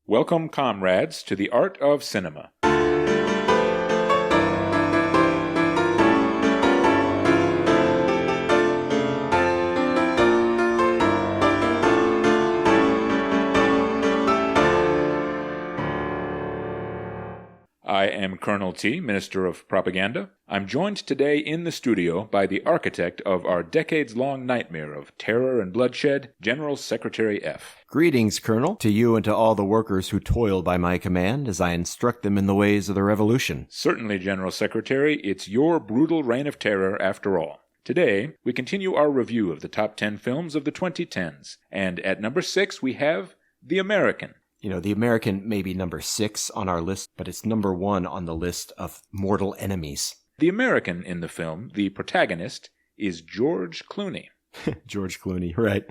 Welcome, comrades, to the art of cinema. I am Colonel T, Minister of Propaganda. I'm joined today in the studio by the architect of our decades-long nightmare of terror and bloodshed, General Secretary F. Greetings, Colonel, to you and to all the workers who toil by my command as I instruct them in the ways of the revolution. Certainly, General Secretary, it's your brutal reign of terror after all. Today, we continue our review of the top 10 films of the 2010s, and at number 6 we have The American. You know, The American may be number 6 on our list, but it's number 1 on the list of mortal enemies. The American in the film, the protagonist, is George Clooney. George Clooney, right.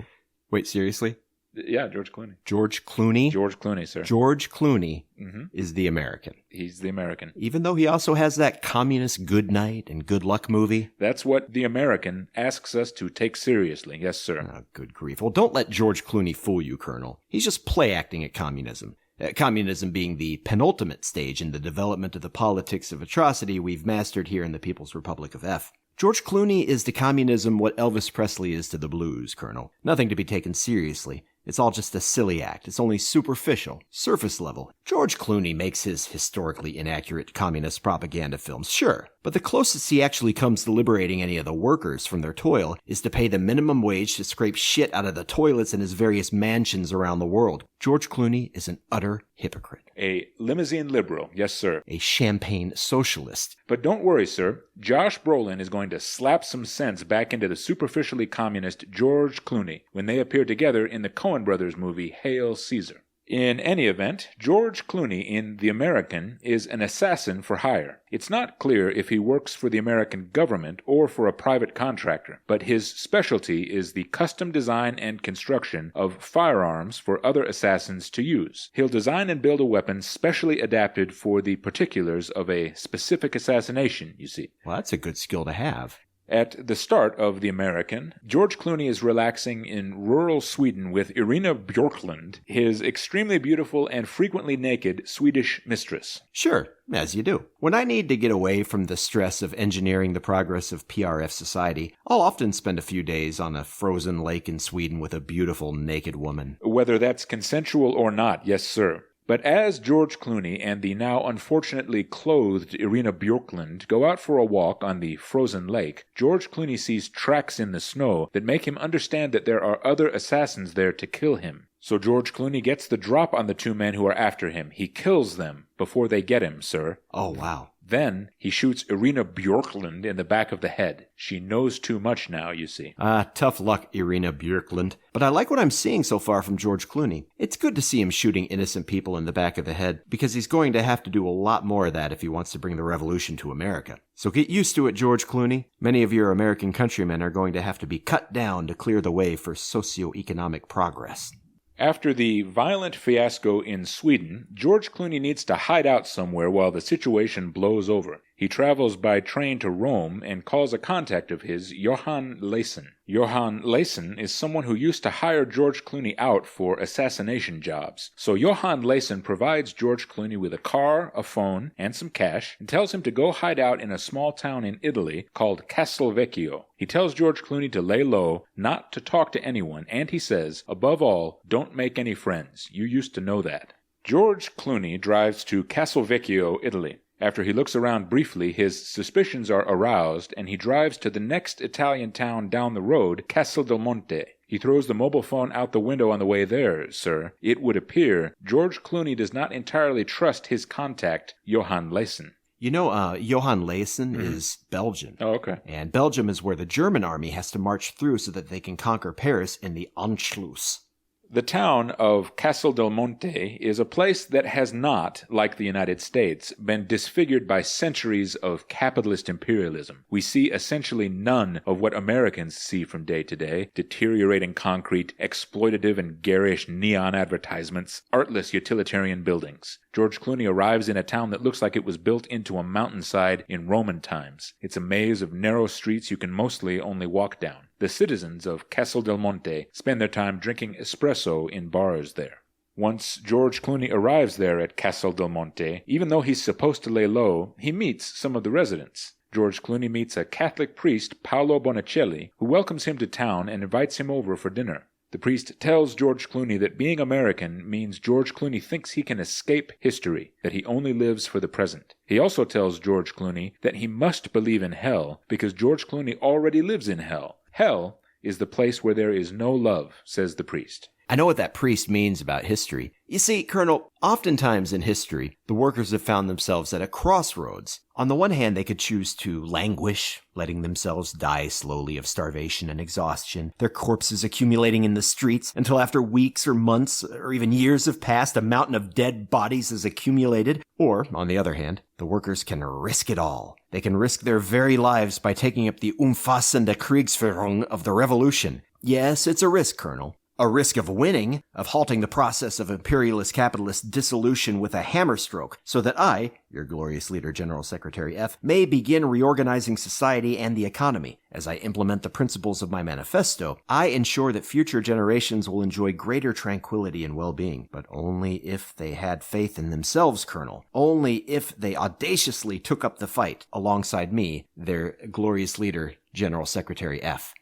Wait, seriously? Yeah, George Clooney. George Clooney? George Clooney, sir. George Clooney is the American. He's the American. Even though he also has that communist Good Night and Good Luck movie. That's what the American asks us to take seriously, yes, sir. Oh, good grief. Well, don't let George Clooney fool you, Colonel. He's just play-acting at communism. Communism being the penultimate stage in the development of the politics of atrocity we've mastered here in the People's Republic of F. George Clooney is to communism what Elvis Presley is to the blues, Colonel. Nothing to be taken seriously. It's all just a silly act. It's only superficial, surface level. George Clooney makes his historically inaccurate communist propaganda films, sure, but the closest he actually comes to liberating any of the workers from their toil is to pay the minimum wage to scrape shit out of the toilets in his various mansions around the world. George Clooney is an utter hypocrite. A limousine liberal, yes, sir. A champagne socialist. But don't worry, sir. Josh Brolin is going to slap some sense back into the superficially communist George Clooney when they appear together in the Coen Brothers movie Hail Caesar. In any event, George Clooney in The American is an assassin for hire. It's not clear if he works for the American government or for a private contractor, but his specialty is the custom design and construction of firearms for other assassins to use. He'll design and build a weapon specially adapted for the particulars of a specific assassination, you see. Well, that's a good skill to have. At the start of The American, George Clooney is relaxing in rural Sweden with Irina Björklund, his extremely beautiful and frequently naked Swedish mistress. Sure, as you do. When I need to get away from the stress of engineering the progress of PRF society, I'll often spend a few days on a frozen lake in Sweden with a beautiful naked woman. Whether that's consensual or not, yes, sir. But as George Clooney and the now unfortunately clothed Irina Björklund go out for a walk on the frozen lake, George Clooney sees tracks in the snow that make him understand that there are other assassins there to kill him. So George Clooney gets the drop on the two men who are after him. He kills them before they get him, sir. Oh, wow. Then he shoots Irina Björklund in the back of the head. She knows too much now, you see. Tough luck, Irina Björklund. But I like what I'm seeing so far from George Clooney. It's good to see him shooting innocent people in the back of the head, because he's going to have to do a lot more of that if he wants to bring the revolution to America. So get used to it, George Clooney. Many of your American countrymen are going to have to be cut down to clear the way for socio-economic progress. After the violent fiasco in Sweden, George Clooney needs to hide out somewhere while the situation blows over. He travels by train to Rome and calls a contact of his, Johan Layson. Johan Layson is someone who used to hire George Clooney out for assassination jobs. So Johan Layson provides George Clooney with a car, a phone, and some cash, and tells him to go hide out in a small town in Italy called Castelvecchio. He tells George Clooney to lay low, not to talk to anyone, and he says, above all, don't make any friends. You used to know that. George Clooney drives to Castelvecchio, Italy. After he looks around briefly, his suspicions are aroused, and he drives to the next Italian town down the road, Castel del Monte. He throws the mobile phone out the window on the way there, sir. It would appear George Clooney does not entirely trust his contact, Johan Layson. You know, Johan Layson is Belgian. Oh, okay. And Belgium is where the German army has to march through so that they can conquer Paris in the Anschluss. The town of Castel del Monte is a place that has not, like the United States, been disfigured by centuries of capitalist imperialism. We see essentially none of what Americans see from day to day: deteriorating concrete, exploitative and garish neon advertisements, artless utilitarian buildings. George Clooney arrives in a town that looks like it was built into a mountainside in Roman times. It's a maze of narrow streets you can mostly only walk down. The citizens of Castel del Monte spend their time drinking espresso in bars there. Once George Clooney arrives there at Castel del Monte, even though he's supposed to lay low, he meets some of the residents. George Clooney meets a Catholic priest, Paolo Bonicelli, who welcomes him to town and invites him over for dinner. The priest tells George Clooney that being American means George Clooney thinks he can escape history, that he only lives for the present. He also tells George Clooney that he must believe in hell because George Clooney already lives in hell. Hell is the place where there is no love, says the priest. I know what that priest means about history. You see, Colonel, oftentimes in history, the workers have found themselves at a crossroads. On the one hand, they could choose to languish, letting themselves die slowly of starvation and exhaustion, their corpses accumulating in the streets until after weeks or months or even years have passed, a mountain of dead bodies is accumulated. Or, on the other hand, the workers can risk it all. They can risk their very lives by taking up the umfassende Kriegsführung of the revolution. Yes, it's a risk, Colonel. A risk of winning, of halting the process of imperialist capitalist dissolution with a hammer stroke, so that I, your glorious leader, General Secretary F., may begin reorganizing society and the economy. As I implement the principles of my manifesto, I ensure that future generations will enjoy greater tranquility and well-being, but only if they had faith in themselves, Colonel. Only if they audaciously took up the fight alongside me, their glorious leader, General Secretary F.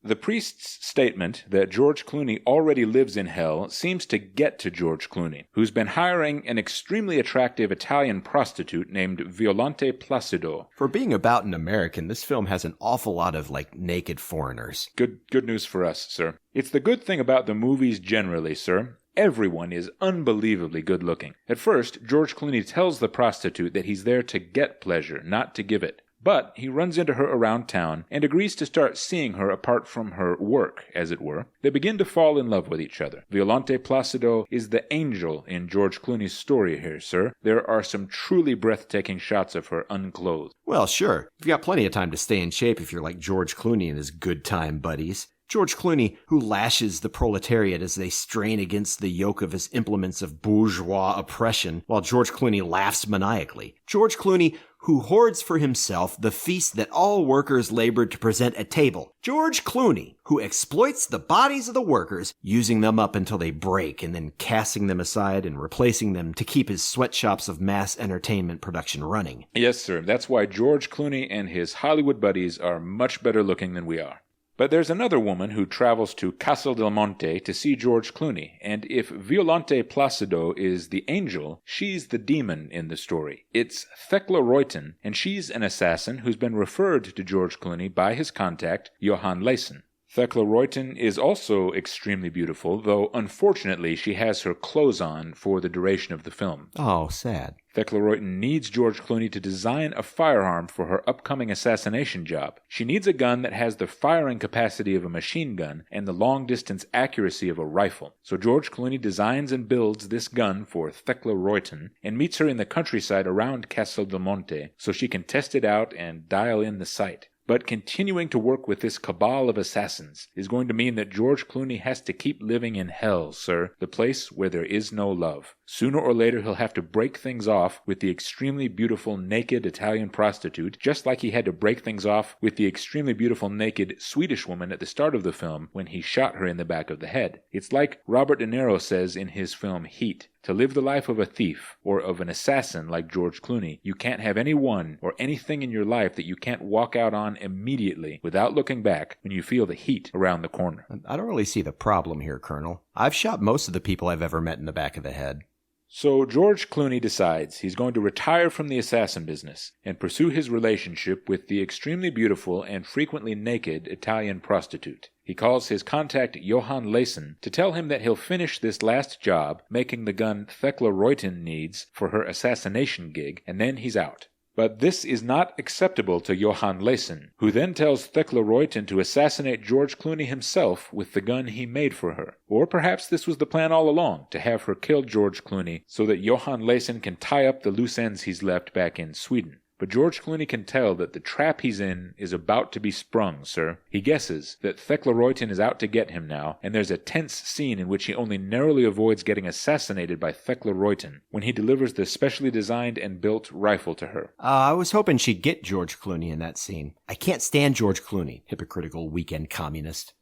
The priest's statement that George Clooney already lives in hell seems to get to George Clooney, who's been hiring an extremely attractive Italian prostitute named Violante Placido. For being about an American, this film has an awful lot of, naked foreigners. Good news for us, sir. It's the good thing about the movies generally, sir. Everyone is unbelievably good-looking. At first, George Clooney tells the prostitute that he's there to get pleasure, not to give it. But he runs into her around town and agrees to start seeing her apart from her work, as it were. They begin to fall in love with each other. Violante Placido is the angel in George Clooney's story here, sir. There are some truly breathtaking shots of her unclothed. Well, sure. You've got plenty of time to stay in shape if you're like George Clooney and his good time buddies. George Clooney, who lashes the proletariat as they strain against the yoke of his implements of bourgeois oppression, while George Clooney laughs maniacally. George Clooney, who hoards for himself the feast that all workers labored to present at table. George Clooney, who exploits the bodies of the workers, using them up until they break and then casting them aside and replacing them to keep his sweatshops of mass entertainment production running. Yes, sir. That's why George Clooney and his Hollywood buddies are much better looking than we are. But there's another woman who travels to Castel del Monte to see George Clooney, and if Violante Placido is the angel, she's the demon in the story. It's Thekla Reuton, and she's an assassin who's been referred to George Clooney by his contact, Johann Leysen. Thekla Reuton is also extremely beautiful, though unfortunately she has her clothes on for the duration of the film. Oh, sad. Thekla Reuton needs George Clooney to design a firearm for her upcoming assassination job. She needs a gun that has the firing capacity of a machine gun and the long-distance accuracy of a rifle. So George Clooney designs and builds this gun for Thekla Reuton and meets her in the countryside around Castel del Monte so she can test it out and dial in the sight. But continuing to work with this cabal of assassins is going to mean that George Clooney has to keep living in hell, sir, the place where there is no love. Sooner or later he'll have to break things off with the extremely beautiful naked Italian prostitute, just like he had to break things off with the extremely beautiful naked Swedish woman at the start of the film when he shot her in the back of the head. It's like Robert De Niro says in his film Heat. To live the life of a thief or of an assassin like George Clooney, you can't have anyone or anything in your life that you can't walk out on immediately without looking back when you feel the heat around the corner. I don't really see the problem here, Colonel. I've shot most of the people I've ever met in the back of the head. So George Clooney decides he's going to retire from the assassin business and pursue his relationship with the extremely beautiful and frequently naked Italian prostitute. He calls his contact Johann Leysen to tell him that he'll finish this last job, making the gun Thekla Reuton needs for her assassination gig, and then he's out. But this is not acceptable to Johann Leysen, who then tells Thekla Reuton to assassinate George Clooney himself with the gun he made for her. Or perhaps this was the plan all along, to have her kill George Clooney so that Johann Leysen can tie up the loose ends he's left back in Sweden. But George Clooney can tell that the trap he's in is about to be sprung, sir. He guesses that Thekla Reuton is out to get him now, and there's a tense scene in which he only narrowly avoids getting assassinated by Thekla Reuton when he delivers the specially designed and built rifle to her. I was hoping she'd get George Clooney in that scene. I can't stand George Clooney, hypocritical weekend communist.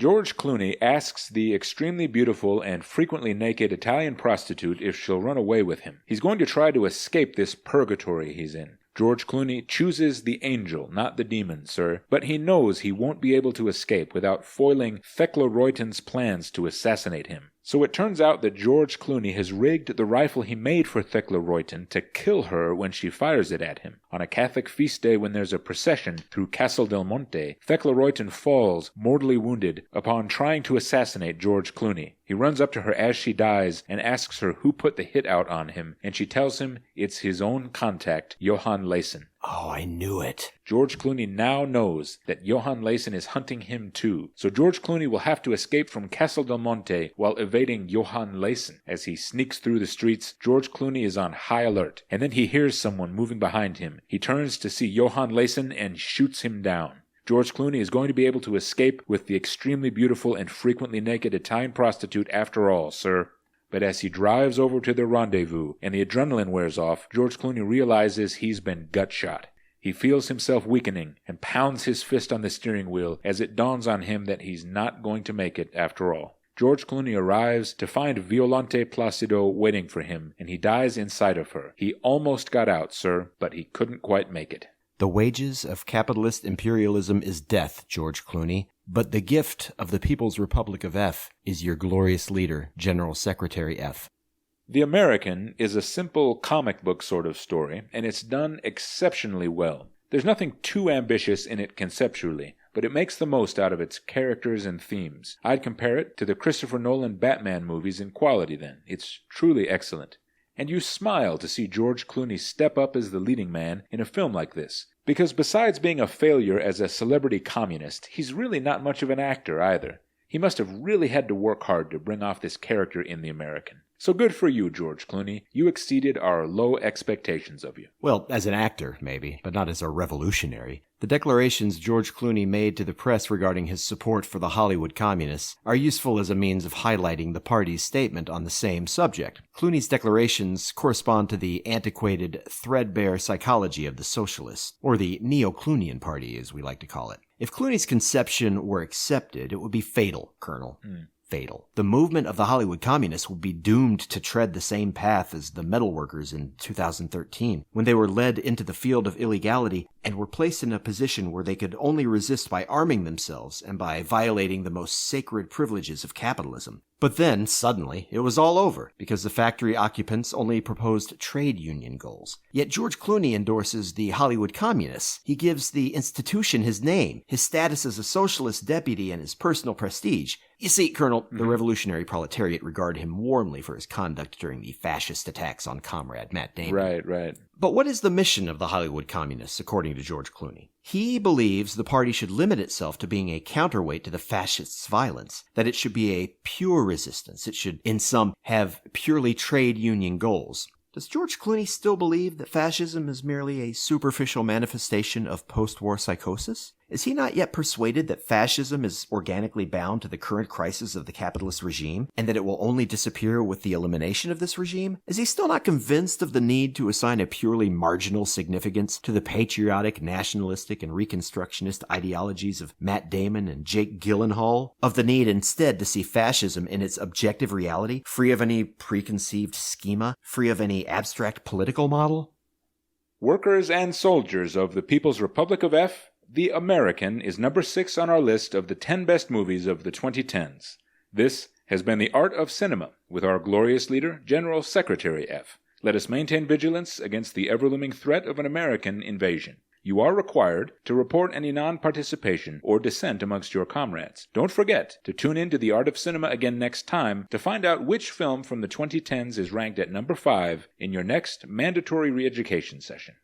George Clooney asks the extremely beautiful and frequently naked Italian prostitute if she'll run away with him. He's going to try to escape this purgatory he's in. George Clooney chooses the angel, not the demon, sir, but he knows he won't be able to escape without foiling Thekla Reuten's plans to assassinate him. So it turns out that George Clooney has rigged the rifle he made for Thekla Reuten to kill her when she fires it at him. On a Catholic feast day when there's a procession through Castel del Monte, Thekla Reuten falls, mortally wounded, upon trying to assassinate George Clooney. He runs up to her as she dies and asks her who put the hit out on him, and she tells him it's his own contact, Johann Leysen. Oh, I knew it. George Clooney now knows that Johann Leysen is hunting him too, so George Clooney will have to escape from Castel del Monte while evading Johann Leysen. As he sneaks through the streets, George Clooney is on high alert, and then he hears someone moving behind him. He turns to see Johann Leysen and shoots him down. George Clooney is going to be able to escape with the extremely beautiful and frequently naked Italian prostitute after all, sir. But as he drives over to the rendezvous and the adrenaline wears off, George Clooney realizes he's been gut-shot. He feels himself weakening and pounds his fist on the steering wheel as it dawns on him that he's not going to make it after all. George Clooney arrives to find Violante Placido waiting for him, and he dies inside of her. He almost got out, sir, but he couldn't quite make it. The wages of capitalist imperialism is death, George Clooney, but the gift of the People's Republic of F is your glorious leader, General Secretary F. The American is a simple comic book sort of story, and it's done exceptionally well. There's nothing too ambitious in it conceptually, but it makes the most out of its characters and themes. I'd compare it to the Christopher Nolan Batman movies in quality then. It's truly excellent. And you smile to see George Clooney step up as the leading man in a film like this. Because besides being a failure as a celebrity communist, he's really not much of an actor either. He must have really had to work hard to bring off this character in The American. So good for you, George Clooney. You exceeded our low expectations of you. Well, as an actor, maybe, but not as a revolutionary. The declarations George Clooney made to the press regarding his support for the Hollywood communists are useful as a means of highlighting the party's statement on the same subject. Clooney's declarations correspond to the antiquated, threadbare psychology of the socialists, or the neo-Cloonian party, as we like to call it. If Clooney's conception were accepted, it would be fatal, Colonel. Fatal. The movement of the Hollywood communists would be doomed to tread the same path as the metalworkers in 2013, when they were led into the field of illegality and were placed in a position where they could only resist by arming themselves and by violating the most sacred privileges of capitalism. But then, suddenly, it was all over, because the factory occupants only proposed trade union goals. Yet George Clooney endorses the Hollywood communists. He gives the institution his name, his status as a socialist deputy, and his personal prestige. You see, Colonel, the revolutionary proletariat regard him warmly for his conduct during the fascist attacks on Comrade Matt Damon. Right. But what is the mission of the Hollywood communists, according to George Clooney? He believes the party should limit itself to being a counterweight to the fascists' violence, that it should be a pure resistance. It should, in sum, have purely trade union goals. Does George Clooney still believe that fascism is merely a superficial manifestation of post-war psychosis? Is he not yet persuaded that fascism is organically bound to the current crisis of the capitalist regime, and that it will only disappear with the elimination of this regime? Is he still not convinced of the need to assign a purely marginal significance to the patriotic, nationalistic, and reconstructionist ideologies of Matt Damon and Jake Gyllenhaal? Of the need instead to see fascism in its objective reality, free of any preconceived schema, free of any abstract political model? Workers and soldiers of the People's Republic of F, The American is number 6 on our list of the 10 best movies of the 2010s. This has been The Art of Cinema with our glorious leader, General Secretary F. Let us maintain vigilance against the ever-looming threat of an American invasion. You are required to report any non-participation or dissent amongst your comrades. Don't forget to tune in to The Art of Cinema again next time to find out which film from the 2010s is ranked at number 5 in your next mandatory re-education session.